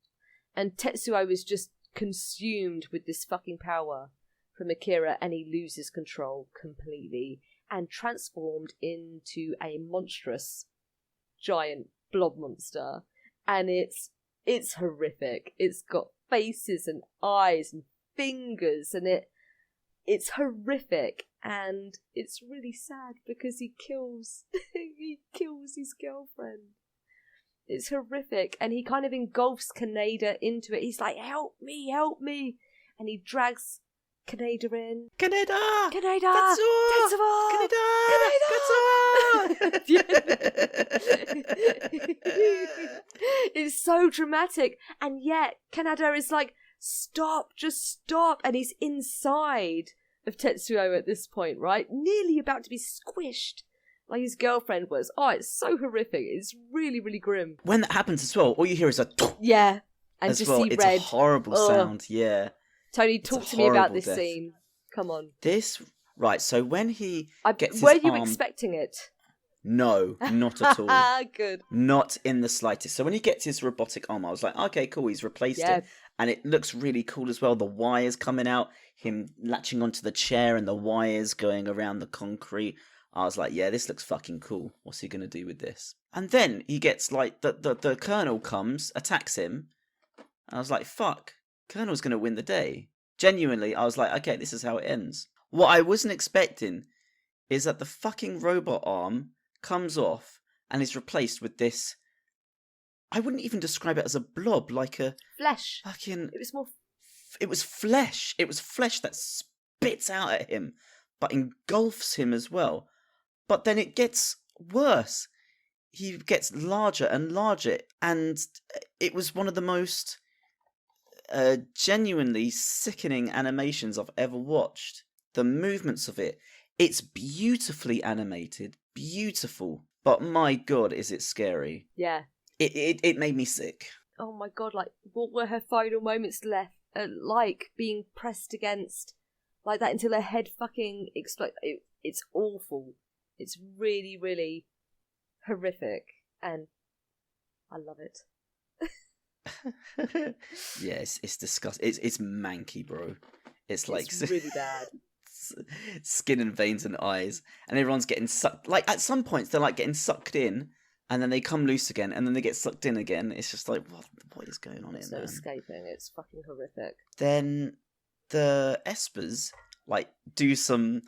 And Tetsuo is just consumed with this fucking power from Akira, and he loses control completely and transformed into a monstrous giant blob monster. And it's horrific. It's got faces and eyes and fingers, and it's horrific, and it's really sad because he kills his girlfriend. It's horrific, and he kind of engulfs Kaneda into it. He's like, help me, and he drags Kaneda in. Kaneda! Tetsuo! Kaneda! It's so dramatic, and yet Kaneda is like, stop, just stop, and he's inside of Tetsuo at this point, right? Nearly about to be squished like his girlfriend was. Oh, it's so horrific. It's really, really grim. When that happens as well, all you hear is a yeah, and as just well. see It's red. a horrible sound, yeah. Tony, It's talk a to me about horrible this death. scene. Come on. Right, so when he gets were his you arm... expecting it? No, not at all. Good. Not in the slightest. So when he gets his robotic arm, I was like, okay, cool, he's replaced it. And it looks really cool as well. The wires coming out, him latching onto the chair and the wires going around the concrete. I was like, yeah, this looks fucking cool. What's he going to do with this? And then he gets like, the Colonel comes, attacks him. I was like, fuck, Colonel's going to win the day. Genuinely, I was like, okay, this is how it ends. What I wasn't expecting is that the fucking robot arm comes off and is replaced with this... I wouldn't even describe it as a blob, like a... Flesh. Fucking... It was more... It was flesh. It was flesh that spits out at him, but engulfs him as well. But then it gets worse. He gets larger and larger, and it was one of the most genuinely sickening animations I've ever watched. The movements of it, it's beautifully animated, beautiful, but my god, is it scary. Yeah. It made me sick. Oh my god, like, what were her final moments left? Like, being pressed against, like that until her head fucking explodes. It's awful. It's really, really horrific, and I love it. Yeah, it's disgusting. It's manky, bro. It's like really bad. Skin and veins and eyes, and everyone's getting sucked. Like at some points, they're like getting sucked in, and then they come loose again, and then they get sucked in again. It's just like, what is going on There's here, no man? escaping. It's fucking horrific. Then the Espers like do some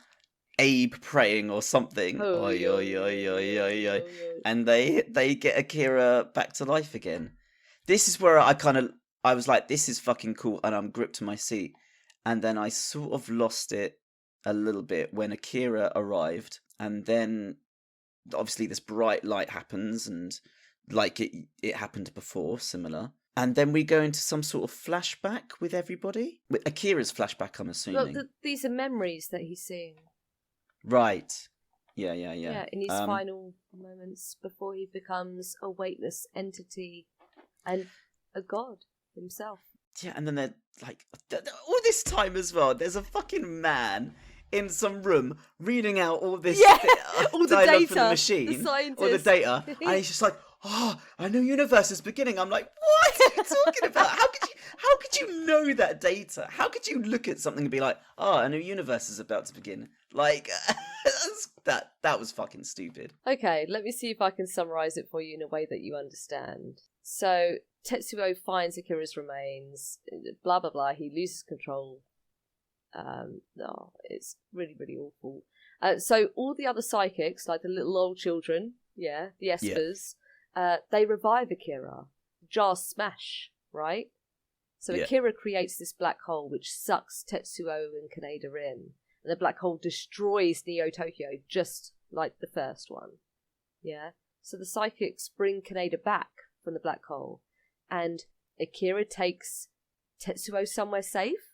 Abe praying or something. Oi, oi, oi, oi, oi, oi. And they get Akira back to life again. This is where I was like, this is fucking cool, and I'm gripped to my seat. And then I sort of lost it a little bit when Akira arrived, and then obviously this bright light happens, and like it happened before, similar. And then we go into some sort of flashback with everybody. With Akira's flashback, I'm assuming. Well, these are memories that he's seeing. Right. Yeah. Yeah, in his final moments before he becomes a weightless entity and a god himself. Yeah, and then they're like, all this time as well, there's a fucking man in some room reading out all this all the dialogue data, from the machine, the or the data, and he's just like, oh, a new universe is beginning. I'm like, what are you talking about? How could you know that data? How could you look at something and be like, oh, a new universe is about to begin? Like, that was fucking stupid. Okay, let me see if I can summarise it for you in a way that you understand. So, Tetsuo finds Akira's remains, blah, blah, blah, he loses control. It's really, really awful. So, all the other psychics, like the little old children, the Espers, they revive Akira. Jars smash, right? So Akira creates this black hole which sucks Tetsuo and Kaneda in. And the black hole destroys Neo Tokyo, just like the first one. Yeah? So the psychics bring Kaneda back from the black hole. And Akira takes Tetsuo somewhere safe,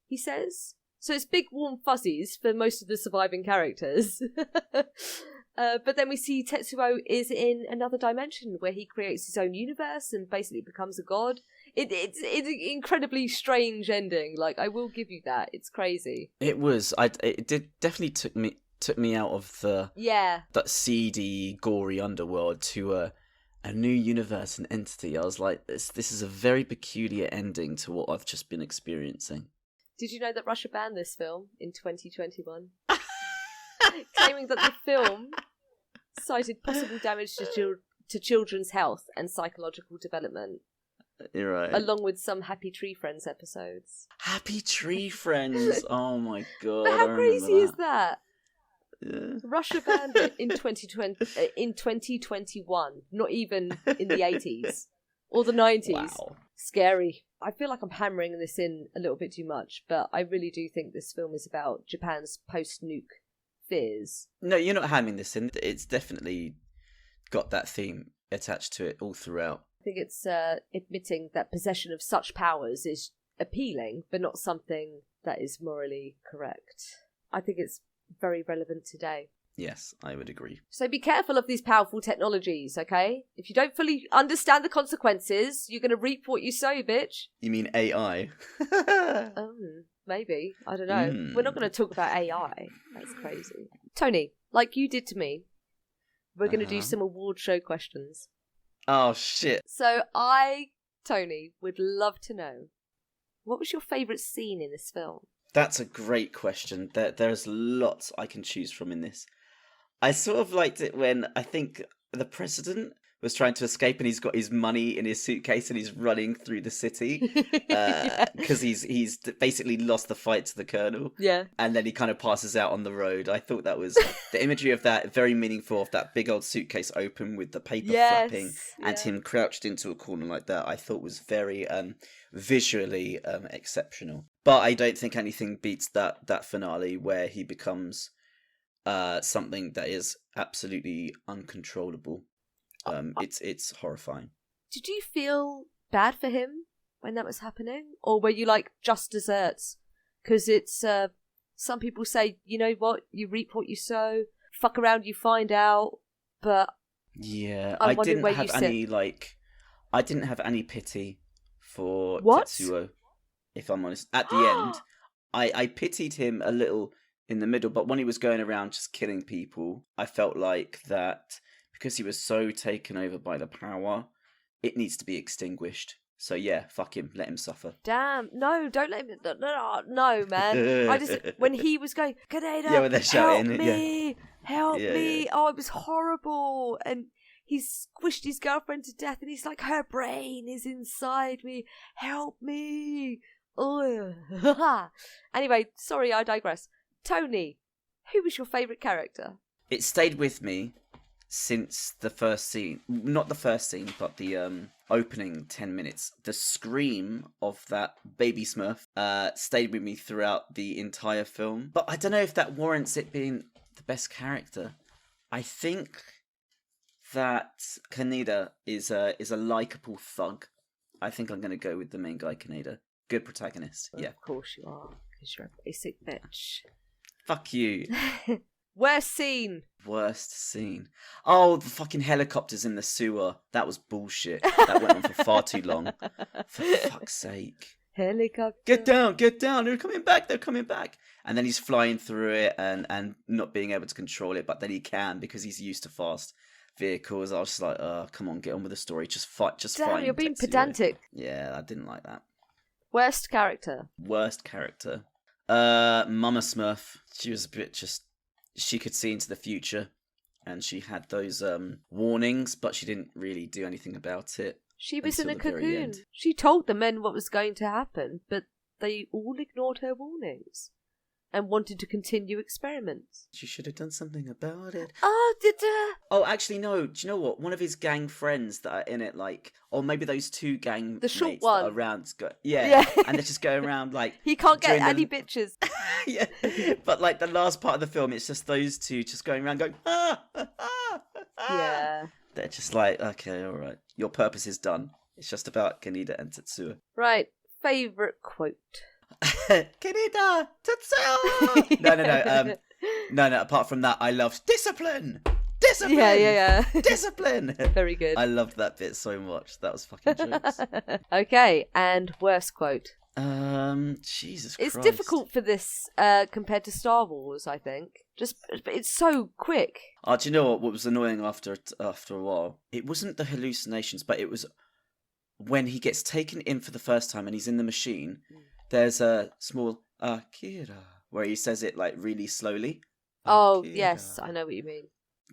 he says. So it's big warm fuzzies for most of the surviving characters. But then we see Tetsuo is in another dimension where he creates his own universe and basically becomes a god. It's an incredibly strange ending. Like, I will give you that. It's crazy. It was. It did definitely took me out of that seedy, gory underworld to a new universe and entity. I was like, this is a very peculiar ending to what I've just been experiencing. Did you know that Russia banned this film in 2021? Claiming that the film cited possible damage to children's health and psychological development. You're right. Along with some Happy Tree Friends episodes. Happy Tree Friends! Oh my god. But how crazy is that? Yeah. Russia banned it in 2021, not even in the 80s or the 90s. Wow. Scary. I feel like I'm hammering this in a little bit too much, but I really do think this film is about Japan's post-nuke fears. No, you're not hammering this in. It's definitely got that theme attached to it all throughout. I think it's admitting that possession of such powers is appealing, but not something that is morally correct. I think it's very relevant today. Yes, I would agree. So be careful of these powerful technologies, okay? If you don't fully understand the consequences, you're going to reap what you sow, bitch. You mean AI? Maybe. I don't know. We're not going to talk about AI. That's crazy. Tony, like you did to me, we're going to do some award show questions. Oh, shit. So Tony, would love to know, what was your favourite scene in this film? That's a great question. There's lots I can choose from in this. I sort of liked it when I think the president was trying to escape and he's got his money in his suitcase and he's running through the city because he's basically lost the fight to the colonel. Yeah. And then he kind of passes out on the road. I thought that was the imagery of that very meaningful, of that big old suitcase open with the paper flapping and him crouched into a corner like that. I thought was very visually exceptional. But I don't think anything beats that finale where he becomes something that is absolutely uncontrollable. It's horrifying. Did you feel bad for him when that was happening? Or were you like, just desserts? Because it's, some people say, you know what, you reap what you sow, fuck around, you find out, but... Yeah, I didn't have any pity for Tetsuo, if I'm honest. At the end, I pitied him a little in the middle, but when he was going around just killing people, I felt like that... because he was so taken over by the power, it needs to be extinguished. So yeah, fuck him, let him suffer. Damn, no, don't let him. No, man. When he was going, Kaneda, when they're shouting, help me. Oh, it was horrible. And he squished his girlfriend to death, and he's like, her brain is inside me. Help me. Anyway, sorry, I digress. Tony, who was your favourite character? It stayed with me since the first scene. Not the first scene, but the opening 10 minutes. The scream of that baby Smurf stayed with me throughout the entire film. But I don't know if that warrants it being the best character. I think that Kaneda is a likeable thug. I think I'm going to go with the main guy, Kaneda. Good protagonist, yeah. Of course you are, because you're a basic bitch. Fuck you. Worst scene. Oh, the fucking helicopters in the sewer. That was bullshit. That went on for far too long. For fuck's sake. Helicopter. Get down. They're coming back. And then he's flying through it and not being able to control it, but then he can because he's used to fast vehicles. I was just like, oh, come on, get on with the story. Just fight. Damn, you're being pedantic. Yeah, I didn't like that. Worst character. Mama Smurf. She was a bit just... She could see into the future, and she had those warnings, but she didn't really do anything about it. She was in a cocoon. She told the men what was going to happen, but they all ignored her warnings and wanted to continue experiments. She should have done something about it. Oh, actually, no. Do you know what? One of his gang friends that are in it, like, or maybe those two gang the short mates one that are around, yeah, and they're just going around like he can't get any bitches. Yeah, but like the last part of the film, it's just those two just going around going Yeah. They're just like, okay, all right, your purpose is done. It's just about Kaneda and Tetsuo. Right. Favorite quote. Kaneda, Tetsuo. No. Apart from that, I loved discipline. Discipline! Yeah. Discipline! Very good. I loved that bit so much. That was fucking jokes. Okay, and worst quote. Jesus Christ. It's difficult for this compared to Star Wars, I think. It's so quick. Oh, do you know what was annoying after a while? It wasn't the hallucinations, but it was when he gets taken in for the first time and he's in the machine. There's a small Akira where he says it like really slowly. Oh, Akira. yes, I know what you mean.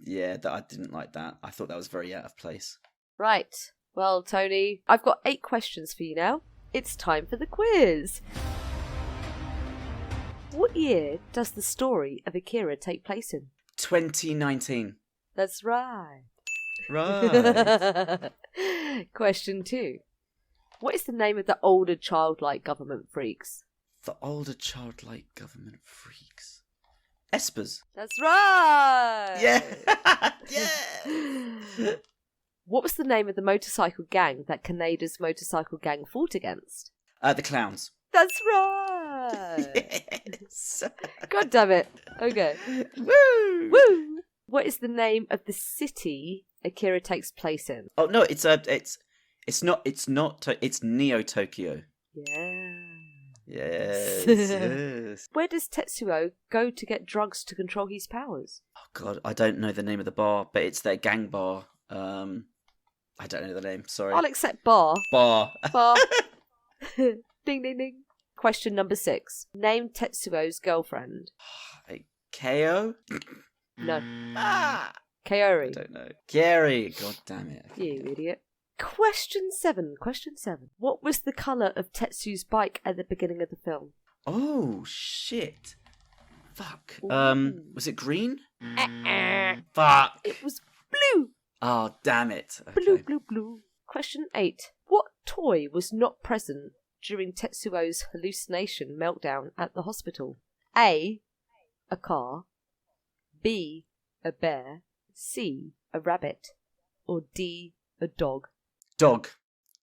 Yeah, I didn't like that. I thought that was very out of place. Right. Well, Tony, I've got 8 questions for you now. It's time for the quiz. What year does the story of Akira take place in? 2019. That's right. Right. Question 2. What is the name of the older childlike government freaks? The older childlike government freaks. Espers. That's right. Yeah. Yeah. What was the name of the motorcycle gang that Kaneda's motorcycle gang fought against? The clowns. That's right. Yes. God damn it. Okay. Woo! Woo! What is the name of the city Akira takes place in? Oh no, it's Neo Tokyo. Yeah. Yes. Yes. Where does Tetsuo go to get drugs to control his powers? Oh god, I don't know the name of the bar, but it's their gang bar. I don't know the name. Sorry. I'll accept bar. Bar. Bar. Ding ding ding. Question number 6. Name Tetsuo's girlfriend. Ko? No. Ah. Kaori. I don't know. Gary. God damn it. You idiot. Question 7. What was the colour of Tetsu's bike at the beginning of the film? Oh shit. Fuck. Ooh. Was it green? Fuck. It was blue. Oh damn it. Okay. Blue. Question 8. What toy was not present during Tetsuo's hallucination meltdown at the hospital? A. A car. B. A bear. C. A rabbit. Or D. A dog. Dog.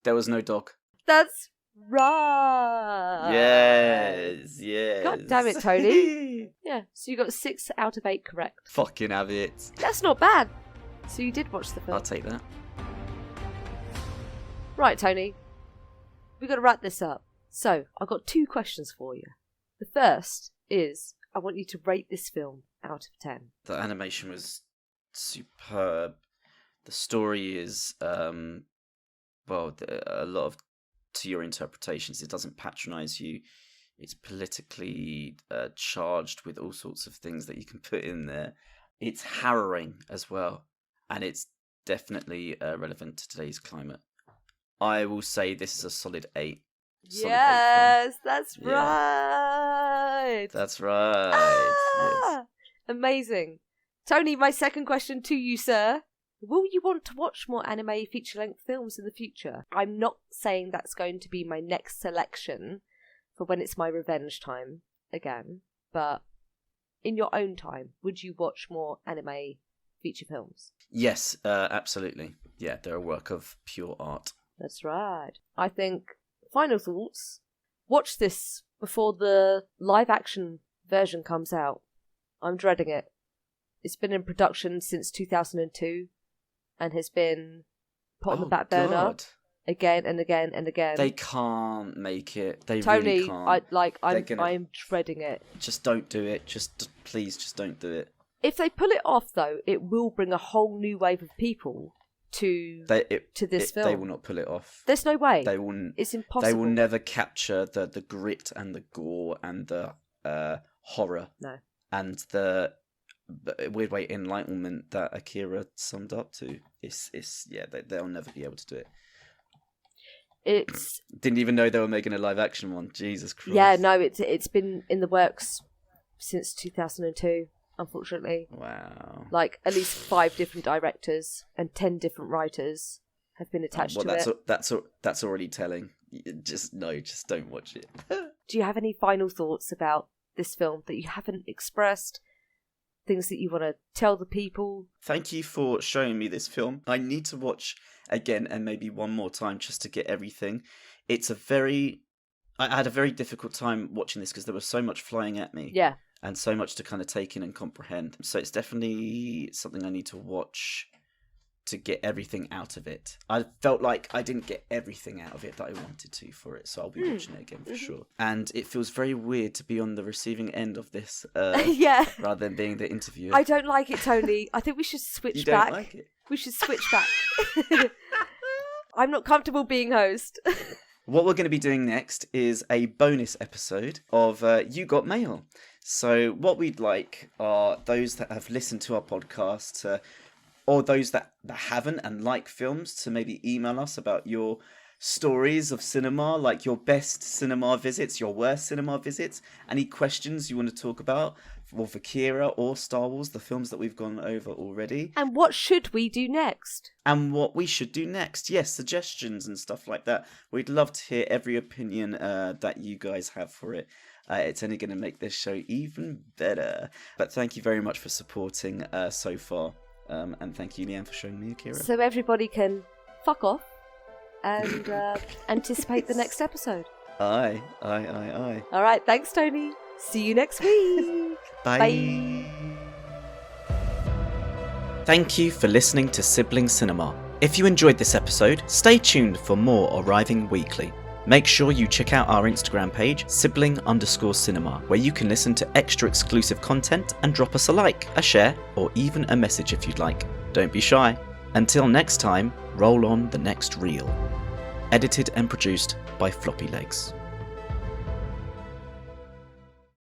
There was no dog. That's right. Yes. God damn it, Tony. Yeah, so you got 6 out of 8 correct. Fucking have it. That's not bad. So you did watch the film. I'll take that. Right, Tony. We've got to wrap this up. So, I've got 2 questions for you. The first is, I want you to rate this film out of 10. The animation was superb. The story is, a lot of, to your interpretations, it doesn't patronise you. It's politically charged with all sorts of things that you can put in there. It's harrowing as well, and it's definitely relevant to today's climate. I will say this is a solid 8. Yes, that's Yeah. right. That's right. Ah! Amazing. Tony, my second question to you, sir. Will you want to watch more anime feature-length films in the future? I'm not saying that's going to be my next selection for when it's my revenge time again, but in your own time, would you watch more anime feature films? Yes, absolutely. Yeah, they're a work of pure art. That's right. I think, final thoughts, watch this before the live-action version comes out. I'm dreading it. It's been in production since 2002 and has been put on the back burner God. again and again and again. They can't make it. They Tony, really can't. I'm dreading it. Just don't do it. Please, just don't do it. If they pull it off, though, it will bring a whole new wave of people to this film. They will not pull it off. There's no way. They will. It's impossible. They will never capture the grit and the gore and the horror. No. And the weird way enlightenment that Akira summed up to. They'll never be able to do it. It's didn't even know they were making a live action one. Jesus Christ. Yeah, no, it's been in the works since 2002. Unfortunately, wow. Like at least 5 different directors and 10 different writers have been attached to it. That's already telling. Just don't watch it. Do you have any final thoughts about this film that you haven't expressed? Things that you want to tell the people? Thank you for showing me this film. I need to watch again and maybe one more time just to get everything. I had a very difficult time watching this because there was so much flying at me. Yeah. and so much to kind of take in and comprehend. So it's definitely something I need to watch to get everything out of it. I felt like I didn't get everything out of it that I wanted to for it, so I'll be watching it again for sure. And it feels very weird to be on the receiving end of this, Yeah. rather than being the interviewer. I don't like it, Tony. I think we should switch You back. don't like it? We should switch back. I'm not comfortable being host. What we're going to be doing next is a bonus episode of You Got Mail. So what we'd like are those that have listened to our podcast, or those that haven't and like films, to maybe email us about your stories of cinema, like your best cinema visits, your worst cinema visits, any questions you want to talk about for Akira or Star Wars, the films that we've gone over already. And what should we do next? And what we should do next. Yes, suggestions and stuff like that. We'd love to hear every opinion that you guys have for it. It's only going to make this show even better. But thank you very much for supporting so far. And thank you, Leanne, for showing me Akira. So everybody can fuck off and anticipate the next episode. Aye. All right, thanks, Tony. See you next week. Bye. Thank you for listening to Sibling Cinema. If you enjoyed this episode, stay tuned for more arriving weekly. Make sure you check out our Instagram page, sibling_cinema, where you can listen to extra exclusive content and drop us a like, a share, or even a message if you'd like. Don't be shy. Until next time, roll on the next reel. Edited and produced by Floppy Legs.